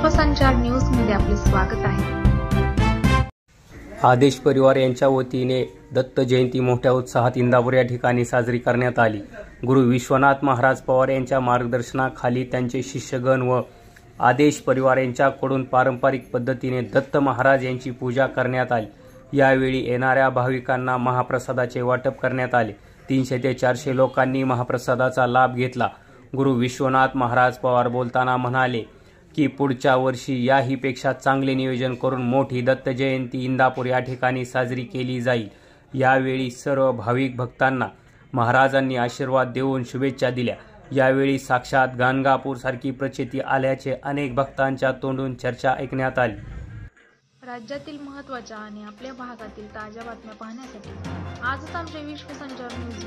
Vishwasanchar news मध्ये आपले स्वागत आहे। आदेश परिवार यांच्या वतीने दत्त जयंती मोठ्या उत्साहात इंदापूर या ठिकाणी साजरी करण्यात आली। गुरु विश्वनाथ महाराज पवार यांच्या मार्गदर्शनाखाली त्यांचे शिष्यगण व आदेश परिवार यांच्याकडून पारंपरिक पद्धतीने दत्त महाराज यांची पूजा करण्यात आली। यावेळी येणाऱ्या भाविकांना महाप्रसादाचे वाटप करण्यात आले। 300 ते 400 लोकांनी महाप्रसादाचा लाभ घेतला। गुरु विश्वनाथ महाराज पवार बोलताना म्हणाले की पुढच्या वर्षी याही पेक्षा चांगले नियोजन करून मोठी दत्त जयंती इंदापूर या ठिकाणी साजरी केली जाईल। यावेळी सर्व भाविक भक्तांना महाराजांनी आशीर्वाद देऊन शुभेच्छा दिल्या। यावेळी साक्षात गाणगापूर सारखी प्रचिती आल्याचे अनेक भक्तांच्या तोंडून चर्चा ऐकण्यात आली। राज्यातील महत्त्वाच्या आणि आपल्या भागातील ताज्या बातम्या पाहण्यासाठी आजच आमचे विश्वसंचार न्यूज